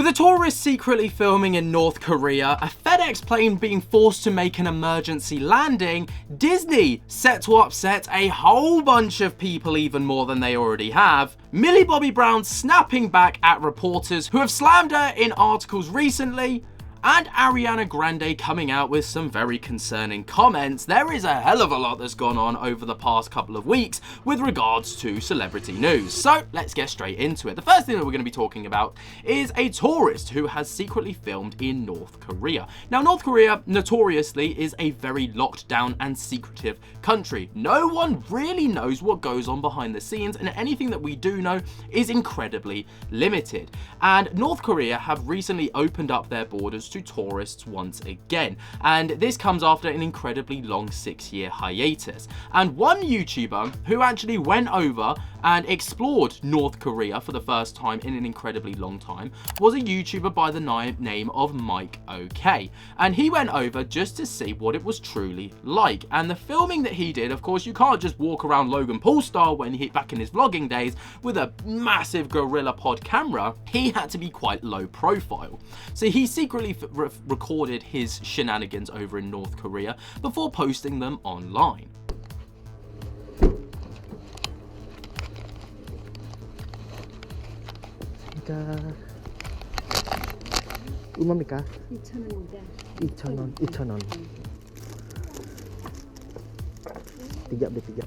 With a tourist secretly filming in North Korea, a FedEx plane being forced to make an emergency landing, Disney set to upset a whole bunch of people even more than they already have, Millie Bobby Brown snapping back at reporters who have slammed her in articles recently, and Ariana Grande coming out with some very concerning comments. There is a hell of a lot that's gone on over the past couple of weeks with regards to celebrity news. So let's get straight into it. The first thing that we're going to be talking about is a tourist who has secretly filmed in North Korea. Now, North Korea notoriously is a very locked down and secretive country. No one really knows what goes on behind the scenes, and anything that we do know is incredibly limited. And North Korea have recently opened up their borders to tourists once again, and this comes after an incredibly long 6-year hiatus. And one YouTuber who actually went over and explored North Korea for the first time in an incredibly long time was a YouTuber by the name of Mike OK, and he went over just to see what it was truly like. And the filming that he did, of course, you can't just walk around Logan Paul style when he back in his vlogging days with a massive gorilla pod camera. He had to be quite low profile, so he secretly recorded his shenanigans over in North Korea before posting them online. 얼마입니까? 2,000원인데. 2,000원, 2,000원. Tiga deh, tiga.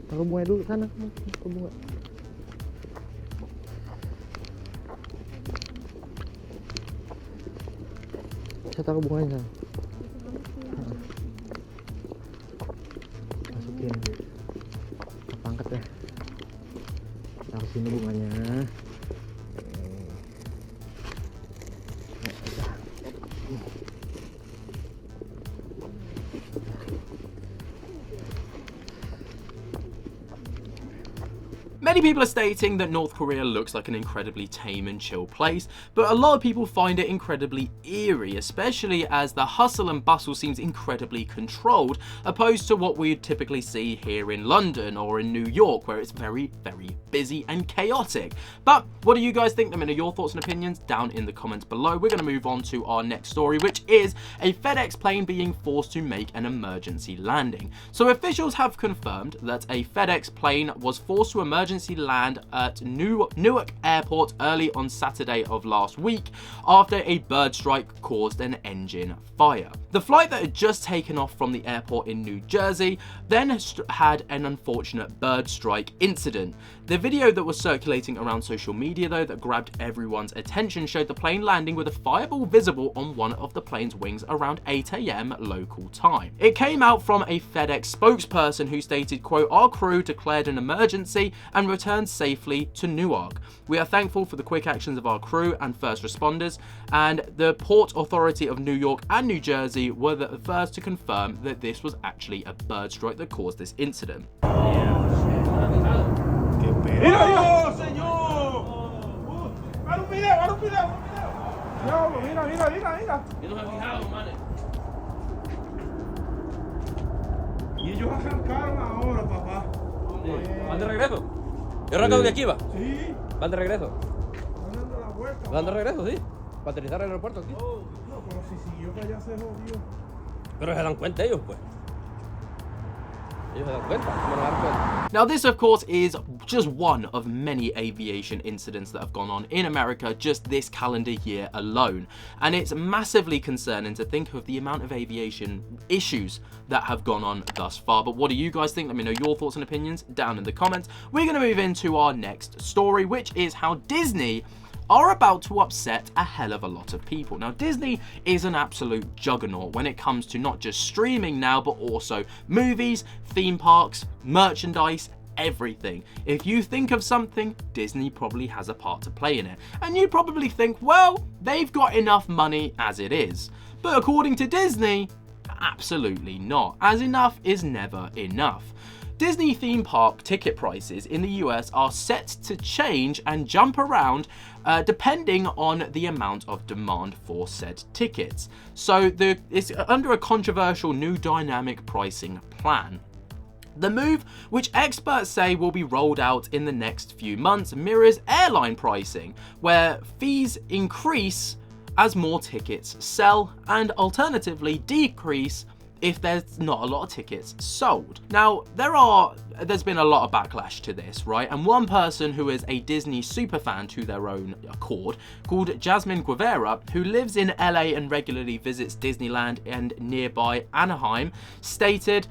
Taruh bunga dulu sana, taruh bunga. Saya taruh bunganya sana. Masukin. Apa angkat ya? Taruh sini bunganya. Many people are stating that North Korea looks like an incredibly tame and chill place, but a lot of people find it incredibly eerie, especially as the hustle and bustle seems incredibly controlled, opposed to what we'd typically see here in London or in New York, where it's very, very busy and chaotic. But what do you guys think? Let me know your thoughts and opinions down in the comments below. We're going to move on to our next story, which is a FedEx plane being forced to make an emergency landing. So officials have confirmed that a FedEx plane was forced to emergency land at Newark Airport early on Saturday of last week after a bird strike caused an engine fire. The flight that had just taken off from the airport in New Jersey then had an unfortunate bird strike incident. The video that was circulating around social media, though, that grabbed everyone's attention showed the plane landing with a fireball visible on one of the plane's wings around 8 AM local time. It came out from a FedEx spokesperson who stated, quote, "Our crew declared an emergency and returned safely to Newark. We are thankful for the quick actions of our crew and first responders, and the Port Authority of New York and New Jersey were the first to confirm that this was actually a bird strike that caused this incident." ¡Mira, señor! ¡Haz un video, haz un video! Diablo, mira, mira, mira, mira. Yo no me he fijado, manes. Y ellos arrancaron ahora, papá. ¿Van de regreso? ¿Yo arrancado de aquí, va? Sí, ¿Van de regreso? están dando la vuelta. ¿Van de regreso, sí? ¿Para aterrizar al aeropuerto aquí? No, pero si siguió para allá se jodió. Pero se dan cuenta ellos, pues. Ellos se dan cuenta. ¿Cómo no dan cuenta? Now, this, of course, is just one of many aviation incidents that have gone on in America just this calendar year alone. And it's massively concerning to think of the amount of aviation issues that have gone on thus far. But what do you guys think? Let me know your thoughts and opinions down in the comments. We're going to move into our next story, which is how Disney are about to upset a hell of a lot of people. Now, Disney is an absolute juggernaut when it comes to not just streaming now, but also movies, theme parks, merchandise, everything. If you think of something, Disney probably has a part to play in it. And you probably think, well, they've got enough money as it is. But according to Disney, absolutely not, as enough is never enough. Disney theme park ticket prices in the US are set to change and jump around depending on the amount of demand for said tickets. So it's under a controversial new dynamic pricing plan. The move, which experts say will be rolled out in the next few months, mirrors airline pricing, where fees increase as more tickets sell and alternatively decrease if there's not a lot of tickets sold. Now, there's been a lot of backlash to this, right? And one person who is a Disney superfan to their own accord, called Jasmine Guevara, who lives in LA and regularly visits Disneyland and nearby Anaheim, stated,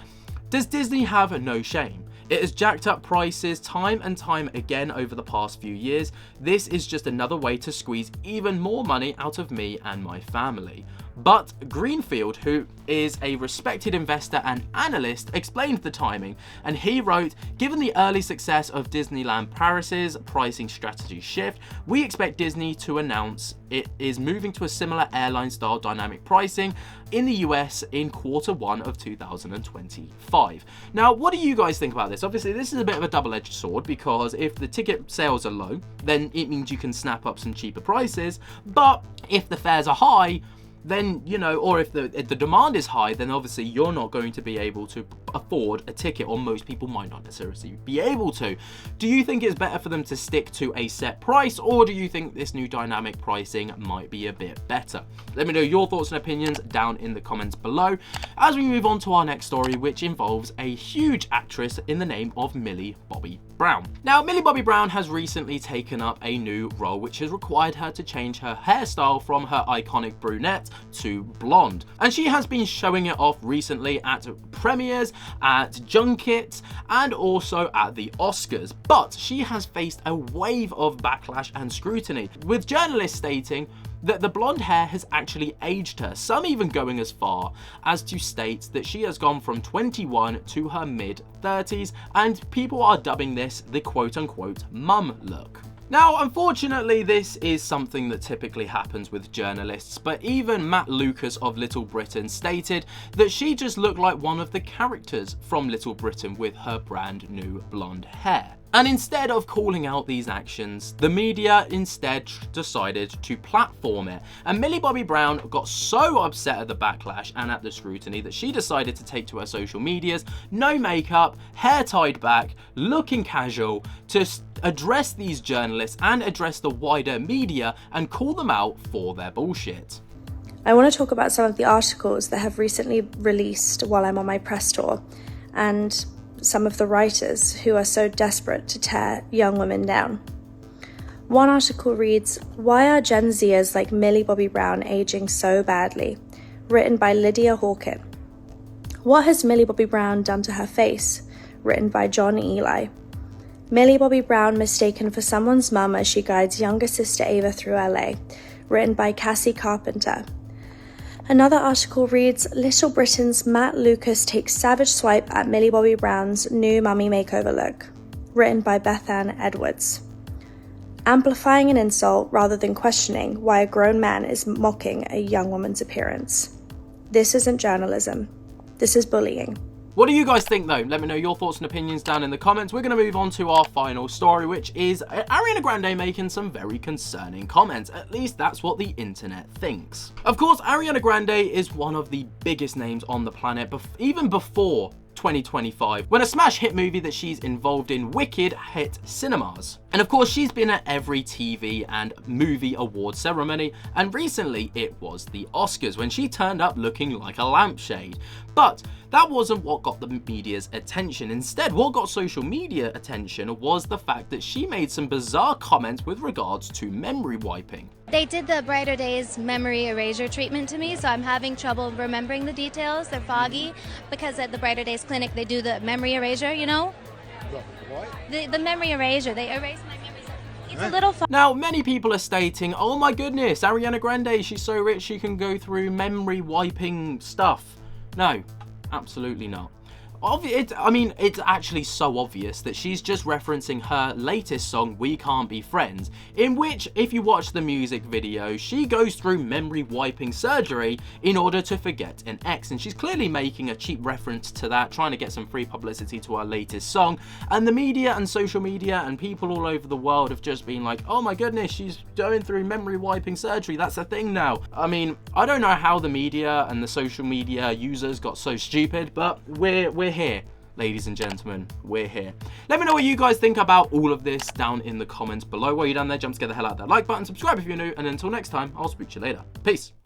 "Does Disney have no shame? It has jacked up prices time and time again over the past few years. This is just another way to squeeze even more money out of me and my family." But Greenfield, who is a respected investor and analyst, explained the timing, and he wrote, "Given the early success of Disneyland Paris's pricing strategy shift, we expect Disney to announce it is moving to a similar airline-style dynamic pricing in the US in Q1 of 2025. Now, what do you guys think about this? Obviously, this is a bit of a double-edged sword, because if the ticket sales are low, then it means you can snap up some cheaper prices, but if the fares are high, then, you know, or if the demand is high, then obviously you're not going to be able to afford a ticket, or most people might not necessarily be able to. Do you think it's better for them to stick to a set price, or do you think this new dynamic pricing might be a bit better? Let me know your thoughts and opinions down in the comments below as we move on to our next story, which involves a huge actress in the name of Millie Bobby Brown. Now, Millie Bobby Brown has recently taken up a new role which has required her to change her hairstyle from her iconic brunette to blonde. And she has been showing it off recently at premieres, at junkets, and also at the Oscars. But she has faced a wave of backlash and scrutiny, with journalists stating that the blonde hair has actually aged her, some even going as far as to state that she has gone from 21 to her mid-30s, and people are dubbing this the quote-unquote mum look. Now, unfortunately, this is something that typically happens with journalists, but even Matt Lucas of Little Britain stated that she just looked like one of the characters from Little Britain with her brand new blonde hair. And instead of calling out these actions, the media instead decided to platform it. And Millie Bobby Brown got so upset at the backlash and at the scrutiny that she decided to take to her social medias, no makeup, hair tied back, looking casual, to address these journalists and address the wider media and call them out for their bullshit. I want to talk about some of the articles that have recently released while I'm on my press tour, and some of the writers who are so desperate to tear young women down. One article reads, "Why are Gen Zers like Millie Bobby Brown aging so badly?" Written by Lydia Hawkin. "What has Millie Bobby Brown done to her face?" Written by John Eli. Millie Bobby Brown mistaken for someone's mum as she guides younger sister Ava through LA. Written by Cassie Carpenter. Another article reads, "Little Britain's Matt Lucas takes savage swipe at Millie Bobby Brown's new mummy makeover look." Written by Bethann Edwards. Amplifying an insult rather than questioning why a grown man is mocking a young woman's appearance. This isn't journalism. This is bullying. What do you guys think though? Let me know your thoughts and opinions down in the comments. We're going to move on to our final story, which is Ariana Grande making some very concerning comments. At least that's what the internet thinks. Of course, Ariana Grande is one of the biggest names on the planet, even before 2025, when a smash hit movie that she's involved in, Wicked, hit cinemas. And of course, she's been at every TV and movie award ceremony, and recently it was the Oscars when she turned up looking like a lampshade. But that wasn't what got the media's attention. Instead, what got social media attention was the fact that she made some bizarre comments with regards to memory wiping. They did the Brighter Days memory erasure treatment to me, so I'm having trouble remembering the details. They're foggy because at the Brighter Days clinic they do the memory erasure, you know? What? The memory erasure. They erase my memories. It's a little foggy. Now, many people are stating, oh my goodness, Ariana Grande, she's so rich she can go through memory wiping stuff. No, absolutely not. I mean, it's actually so obvious that she's just referencing her latest song, We Can't Be Friends, in which, if you watch the music video, she goes through memory wiping surgery in order to forget an ex, and she's clearly making a cheap reference to that, trying to get some free publicity to her latest song, and the media and social media and people all over the world have just been like, oh my goodness, she's going through memory wiping surgery, that's a thing now. I mean, I don't know how the media and the social media users got so stupid, but we're here, ladies and gentlemen, we're here. Let me know what you guys think about all of this down in the comments below. While you're down there, jump to get the hell out of that like button, subscribe if you're new, and until next time, I'll speak to you later. Peace.